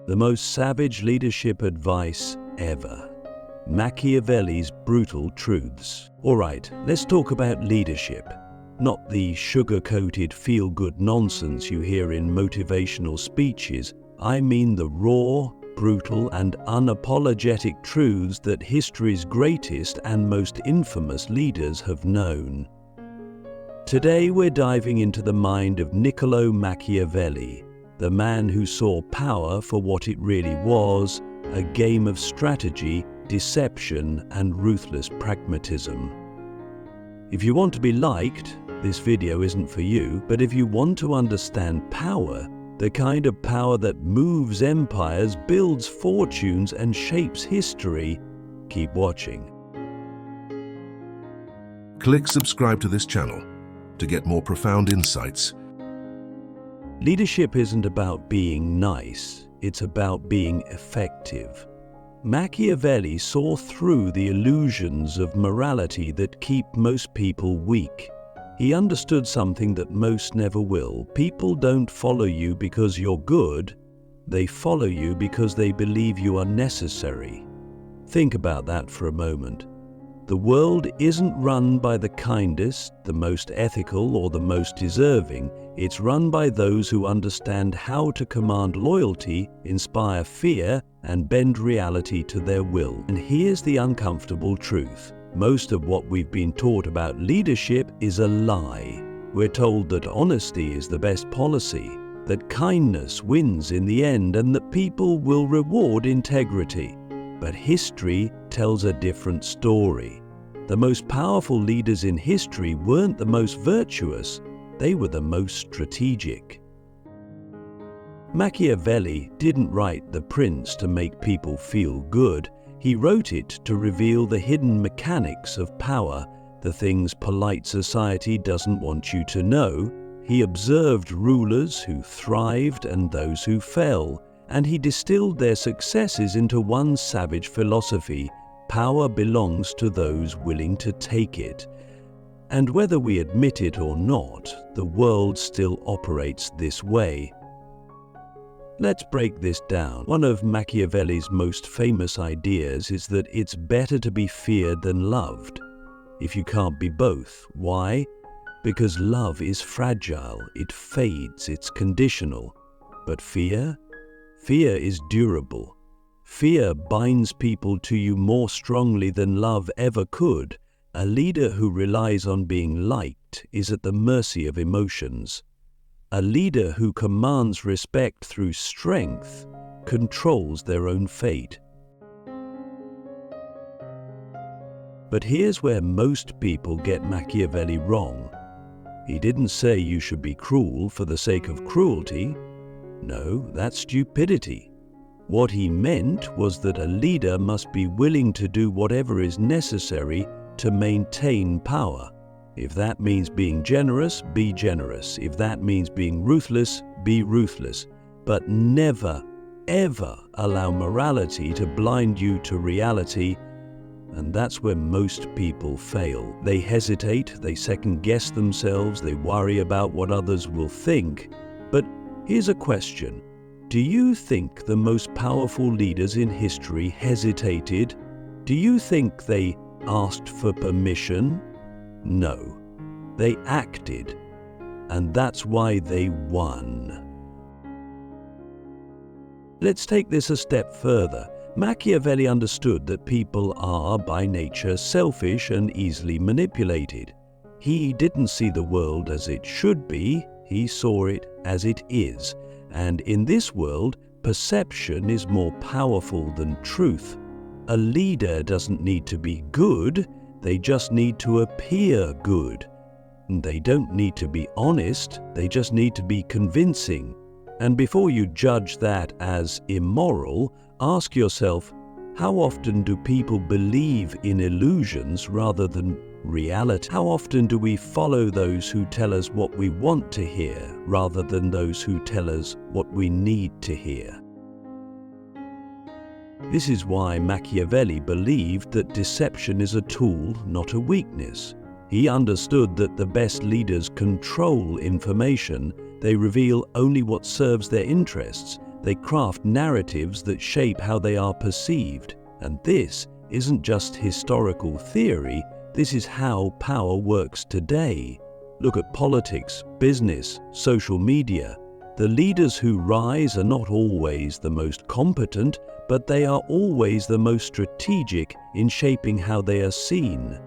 The most savage leadership advice ever. Machiavelli's brutal truths. Alright, let's talk about leadership. Not the sugar-coated feel-good nonsense you hear in motivational speeches. I mean the raw, brutal, and unapologetic truths that history's greatest and most infamous leaders have known. Today we're diving into the mind of Niccolo Machiavelli, the man who saw power for what it really was, a game of strategy, deception, and ruthless pragmatism. If you want to be liked, this video isn't for you, but if you want to understand power, the kind of power that moves empires, builds fortunes, and shapes history, keep watching. Click subscribe to this channel to get more profound insights. Leadership isn't about being nice, it's about being effective. Machiavelli saw through the illusions of morality that keep most people weak. He understood something that most never will. People don't follow you because you're good, they follow you because they believe you are necessary. Think about that for a moment. The world isn't run by the kindest, the most ethical, or the most deserving. It's run by those who understand how to command loyalty, inspire fear, and bend reality to their will. And here's the uncomfortable truth. Most of what we've been taught about leadership is a lie. We're told that honesty is the best policy, that kindness wins in the end, and that people will reward integrity. But history tells a different story. The most powerful leaders in history weren't the most virtuous, they were the most strategic. Machiavelli didn't write The Prince to make people feel good. He wrote it to reveal the hidden mechanics of power, the things polite society doesn't want you to know. He observed rulers who thrived and those who fell, and he distilled their successes into one savage philosophy: power belongs to those willing to take it. And whether we admit it or not, the world still operates this way. Let's break this down. One of Machiavelli's most famous ideas is that it's better to be feared than loved. If you can't be both, why? Because love is fragile, it fades, it's conditional. But fear? Fear is durable. Fear binds people to you more strongly than love ever could. A leader who relies on being liked is at the mercy of emotions. A leader who commands respect through strength controls their own fate. But here's where most people get Machiavelli wrong. He didn't say you should be cruel for the sake of cruelty. No, that's stupidity. What he meant was that a leader must be willing to do whatever is necessary to maintain power. If that means being generous, be generous. If that means being ruthless, be ruthless. But never, ever allow morality to blind you to reality. And that's where most people fail. They hesitate, they second-guess themselves, they worry about what others will think. But here's a question. Do you think the most powerful leaders in history hesitated? Do you think they asked for permission? No. They acted. And that's why they won. Let's take this a step further. Machiavelli understood that people are, by nature, selfish and easily manipulated. He didn't see the world as it should be, he saw it as it is. And in this world, perception is more powerful than truth. A leader doesn't need to be good, they just need to appear good. They don't need to be honest, they just need to be convincing. And before you judge that as immoral, ask yourself, how often do people believe in illusions rather than reality? How often do we follow those who tell us what we want to hear rather than those who tell us what we need to hear? This is why Machiavelli believed that deception is a tool, not a weakness. He understood that the best leaders control information. They reveal only what serves their interests. They craft narratives that shape how they are perceived. And this isn't just historical theory, this is how power works today. Look at politics, business, social media. The leaders who rise are not always the most competent, but they are always the most strategic in shaping how they are seen.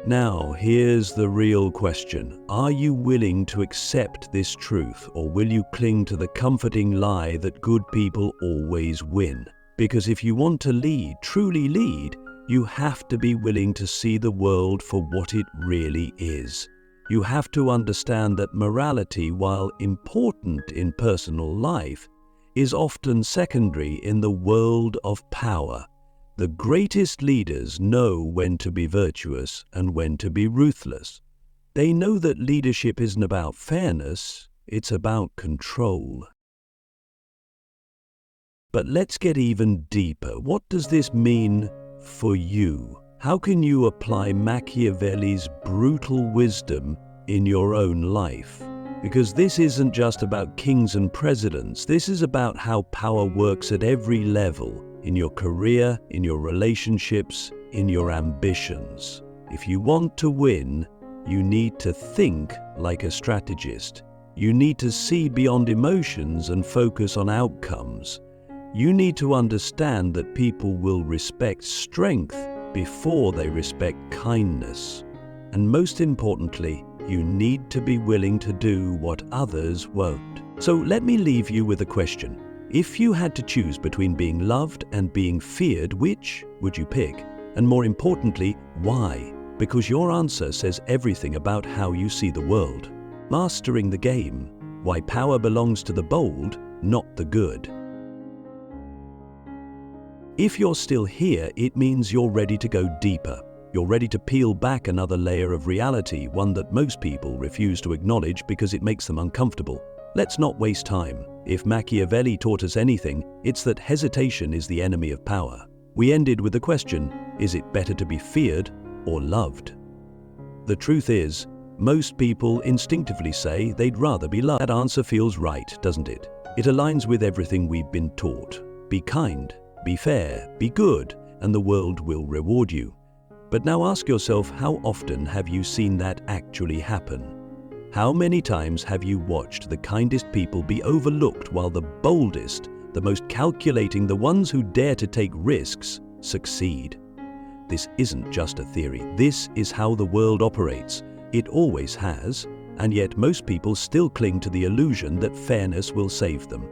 Now, here's the real question. Are you willing to accept this truth, or will you cling to the comforting lie that good people always win? Because if you want to lead, truly lead, you have to be willing to see the world for what it really is. You have to understand that morality, while important in personal life, is often secondary in the world of power. The greatest leaders know when to be virtuous and when to be ruthless. They know that leadership isn't about fairness, it's about control. But let's get even deeper. What does this mean for you? How can you apply Machiavelli's brutal wisdom in your own life? Because this isn't just about kings and presidents, this is about how power works at every level. In your career, in your relationships, in your ambitions. If you want to win, you need to think like a strategist. You need to see beyond emotions and focus on outcomes. You need to understand that people will respect strength before they respect kindness. And most importantly, you need to be willing to do what others won't. So let me leave you with a question. If you had to choose between being loved and being feared, which would you pick? And more importantly, why? Because your answer says everything about how you see the world. Mastering the game. Why power belongs to the bold, not the good. If you're still here, it means you're ready to go deeper. You're ready to peel back another layer of reality, one that most people refuse to acknowledge because it makes them uncomfortable. Let's not waste time. If Machiavelli taught us anything, it's that hesitation is the enemy of power. We ended with the question, is it better to be feared or loved? The truth is, most people instinctively say they'd rather be loved. That answer feels right, doesn't it? It aligns with everything we've been taught. Be kind, be fair, be good, and the world will reward you. But now ask yourself, how often have you seen that actually happen? How many times have you watched the kindest people be overlooked while the boldest, the most calculating, the ones who dare to take risks, succeed? This isn't just a theory. This is how the world operates. It always has, and yet most people still cling to the illusion that fairness will save them.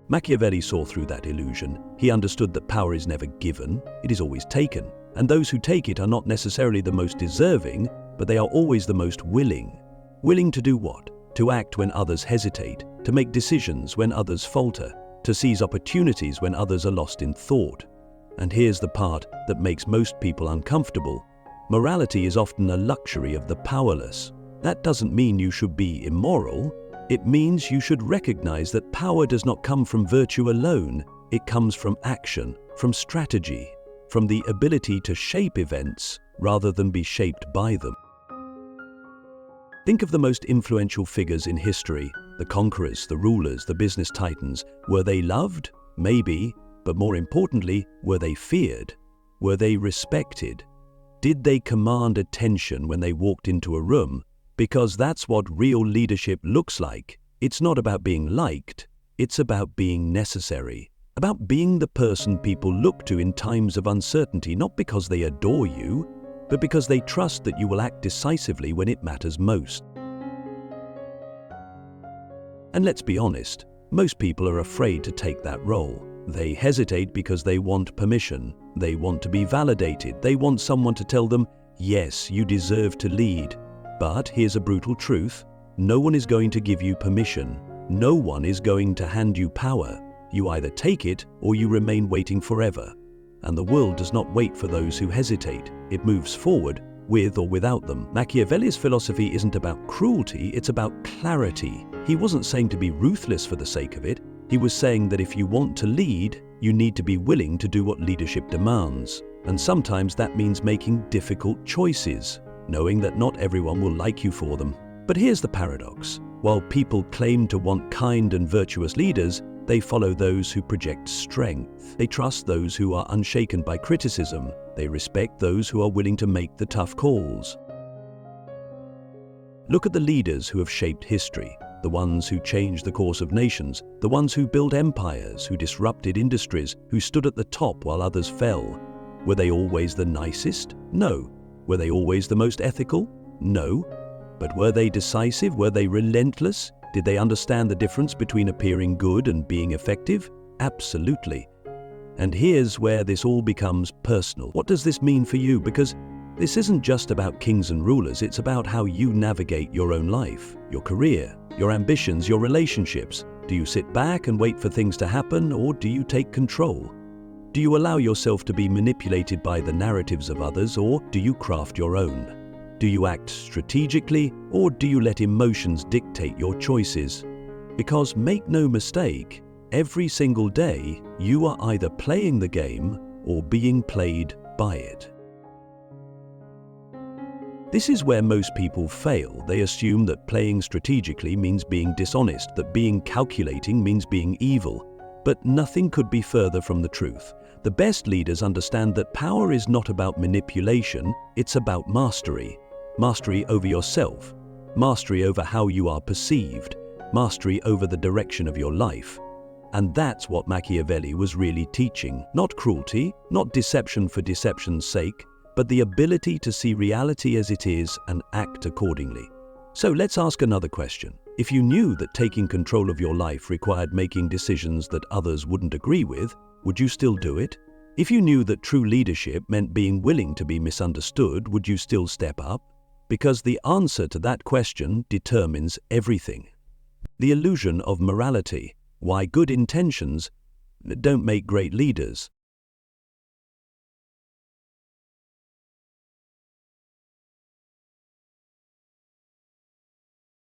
Machiavelli saw through that illusion. He understood that power is never given, it is always taken, and those who take it are not necessarily the most deserving, but they are always the most willing. Willing to do what? To act when others hesitate, to make decisions when others falter, to seize opportunities when others are lost in thought. And here's the part that makes most people uncomfortable. Morality is often a luxury of the powerless. That doesn't mean you should be immoral. It means you should recognize that power does not come from virtue alone. It comes from action, from strategy, from the ability to shape events rather than be shaped by them. Think of the most influential figures in history, the conquerors, the rulers, the business titans. Were they loved? Maybe, but more importantly, were they feared? Were they respected? Did they command attention when they walked into a room? Because that's what real leadership looks like. It's not about being liked, it's about being necessary. About being the person people look to in times of uncertainty, not because they adore you, but because they trust that you will act decisively when it matters most. And let's be honest, most people are afraid to take that role. They hesitate because they want permission, they want to be validated, they want someone to tell them, yes, you deserve to lead. But here's a brutal truth, no one is going to give you permission, no one is going to hand you power. You either take it or you remain waiting forever. And the world does not wait for those who hesitate. It moves forward, with or without them. Machiavelli's philosophy isn't about cruelty, it's about clarity. He wasn't saying to be ruthless for the sake of it. He was saying that if you want to lead, you need to be willing to do what leadership demands. And sometimes that means making difficult choices, knowing that not everyone will like you for them. But here's the paradox. While people claim to want kind and virtuous leaders, they follow those who project strength. They trust those who are unshaken by criticism. They respect those who are willing to make the tough calls. Look at the leaders who have shaped history, the ones who changed the course of nations, the ones who built empires, who disrupted industries, who stood at the top while others fell. Were they always the nicest? No. Were they always the most ethical? No. But were they decisive? Were they relentless? Did they understand the difference between appearing good and being effective? Absolutely. And here's where this all becomes personal. What does this mean for you? Because this isn't just about kings and rulers, it's about how you navigate your own life, your career, your ambitions, your relationships. Do you sit back and wait for things to happen, or do you take control? Do you allow yourself to be manipulated by the narratives of others, or do you craft your own? Do you act strategically, or do you let emotions dictate your choices? Because make no mistake, every single day you are either playing the game or being played by it. This is where most people fail. They assume that playing strategically means being dishonest, that being calculating means being evil. But nothing could be further from the truth. The best leaders understand that power is not about manipulation, it's about mastery. Mastery over yourself, mastery over how you are perceived, mastery over the direction of your life. And that's what Machiavelli was really teaching. Not cruelty, not deception for deception's sake, but the ability to see reality as it is and act accordingly. So let's ask another question. If you knew that taking control of your life required making decisions that others wouldn't agree with, would you still do it? If you knew that true leadership meant being willing to be misunderstood, would you still step up? Because the answer to that question determines everything. The illusion of morality, why good intentions don't make great leaders.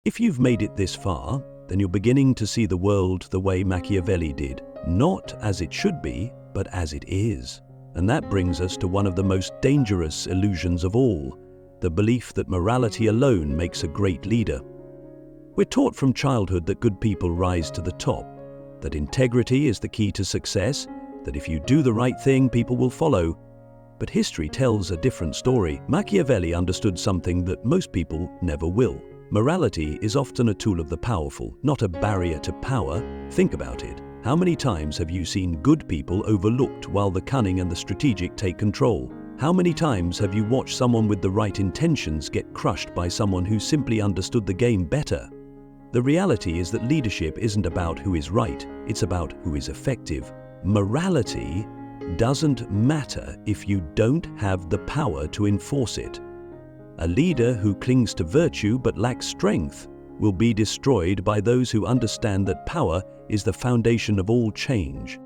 If you've made it this far, then you're beginning to see the world the way Machiavelli did, not as it should be, but as it is. And that brings us to one of the most dangerous illusions of all, the belief that morality alone makes a great leader. We're taught from childhood that good people rise to the top, that integrity is the key to success, that if you do the right thing, people will follow. But history tells a different story. Machiavelli understood something that most people never will. Morality is often a tool of the powerful, not a barrier to power. Think about it. How many times have you seen good people overlooked while the cunning and the strategic take control? How many times have you watched someone with the right intentions get crushed by someone who simply understood the game better? The reality is that leadership isn't about who is right, it's about who is effective. Morality doesn't matter if you don't have the power to enforce it. A leader who clings to virtue but lacks strength will be destroyed by those who understand that power is the foundation of all change.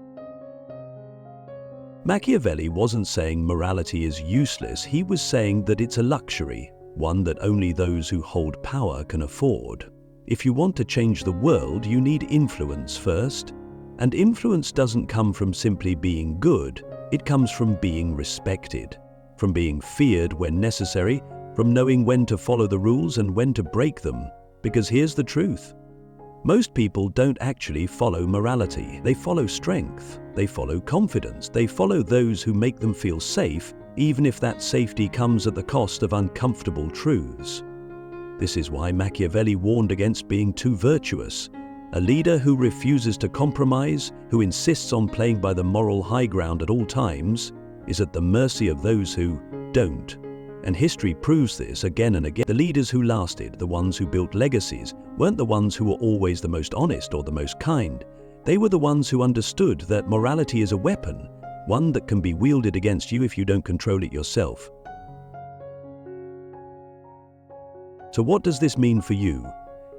Machiavelli wasn't saying morality is useless, he was saying that it's a luxury, one that only those who hold power can afford. If you want to change the world, you need influence first. And influence doesn't come from simply being good, it comes from being respected, from being feared when necessary, from knowing when to follow the rules and when to break them. Because here's the truth. Most people don't actually follow morality. They follow strength. They follow confidence. They follow those who make them feel safe, even if that safety comes at the cost of uncomfortable truths. This is why Machiavelli warned against being too virtuous. A leader who refuses to compromise, who insists on playing by the moral high ground at all times, is at the mercy of those who don't. And history proves this again and again. The leaders who lasted, the ones who built legacies, weren't the ones who were always the most honest or the most kind. They were the ones who understood that morality is a weapon, one that can be wielded against you if you don't control it yourself. So what does this mean for you?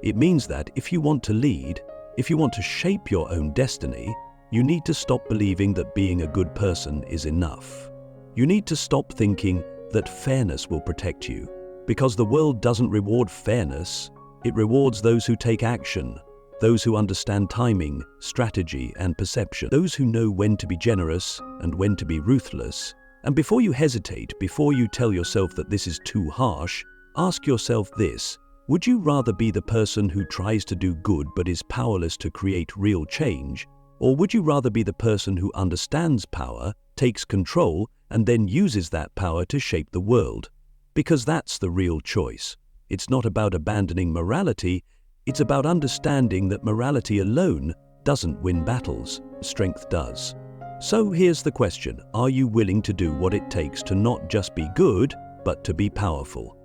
It means that if you want to lead, if you want to shape your own destiny, you need to stop believing that being a good person is enough. You need to stop thinking that fairness will protect you, because the world doesn't reward fairness, it rewards those who take action, those who understand timing, strategy, and perception, those who know when to be generous and when to be ruthless. And before you hesitate, before you tell yourself that this is too harsh, ask yourself this: Would you rather be the person who tries to do good but is powerless to create real change? Or would you rather be the person who understands power, takes control, and then uses that power to shape the world? Because that's the real choice. It's not about abandoning morality, it's about understanding that morality alone doesn't win battles, strength does. So here's the question: are you willing to do what it takes to not just be good, but to be powerful?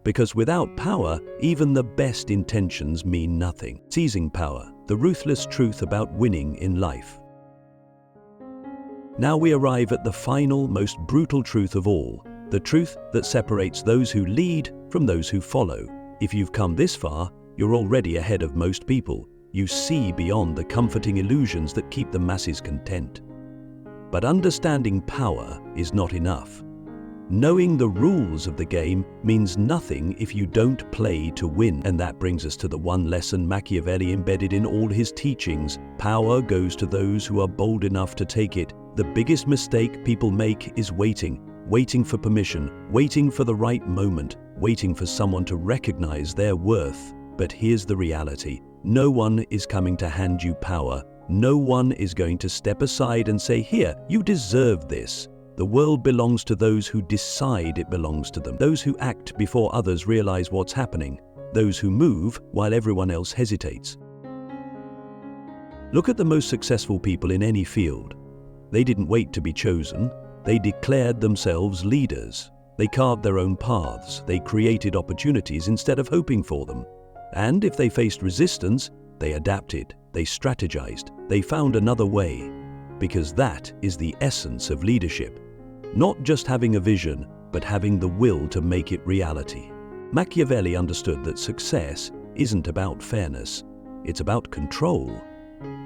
Because without power, even the best intentions mean nothing. Seizing power, the ruthless truth about winning in life. Now we arrive at the final, most brutal truth of all, the truth that separates those who lead from those who follow. If you've come this far, you're already ahead of most people. You see beyond the comforting illusions that keep the masses content. But understanding power is not enough. Knowing the rules of the game means nothing if you don't play to win. And that brings us to the one lesson Machiavelli embedded in all his teachings: power goes to those who are bold enough to take it. The biggest mistake people make is waiting for permission, waiting for the right moment, waiting for someone to recognize their worth. But here's the reality: no one is coming to hand you power. No one is going to step aside and say, "Here, you deserve this." The world belongs to those who decide it belongs to them, those who act before others realize what's happening, those who move while everyone else hesitates. Look at the most successful people in any field. They didn't wait to be chosen. They declared themselves leaders. They carved their own paths. They created opportunities instead of hoping for them. And if they faced resistance, they adapted, they strategized, they found another way. Because that is the essence of leadership. Not just having a vision, but having the will to make it reality. Machiavelli understood that success isn't about fairness, it's about control.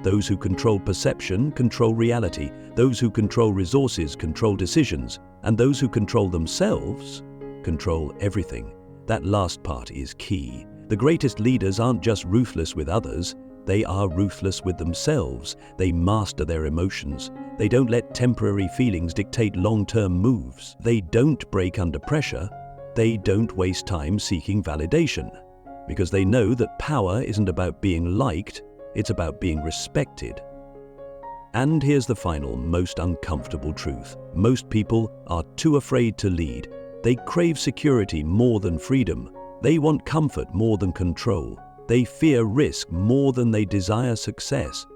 Those who control perception control reality. Those who control resources control decisions. And those who control themselves control everything. That last part is key. The greatest leaders aren't just ruthless with others, they are ruthless with themselves. They master their emotions. They don't let temporary feelings dictate long-term moves. They don't break under pressure. They don't waste time seeking validation. Because they know that power isn't about being liked, it's about being respected. And here's the final, most uncomfortable truth. Most people are too afraid to lead. They crave security more than freedom. They want comfort more than control. They fear risk more than they desire success.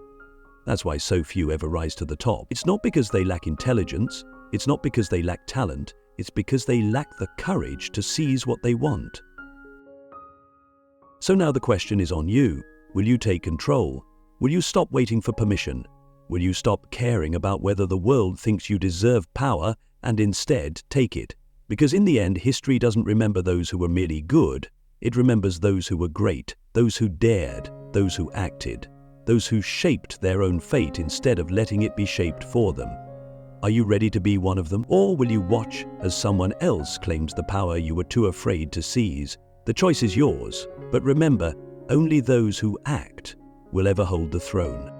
That's why so few ever rise to the top. It's not because they lack intelligence. It's not because they lack talent. It's because they lack the courage to seize what they want. So now the question is on you. Will you take control? Will you stop waiting for permission? Will you stop caring about whether the world thinks you deserve power and instead take it? Because in the end, history doesn't remember those who were merely good. It remembers those who were great, those who dared, those who acted, those who shaped their own fate instead of letting it be shaped for them. Are you ready to be one of them? Or will you watch as someone else claims the power you were too afraid to seize? The choice is yours, but remember, only those who act will ever hold the throne.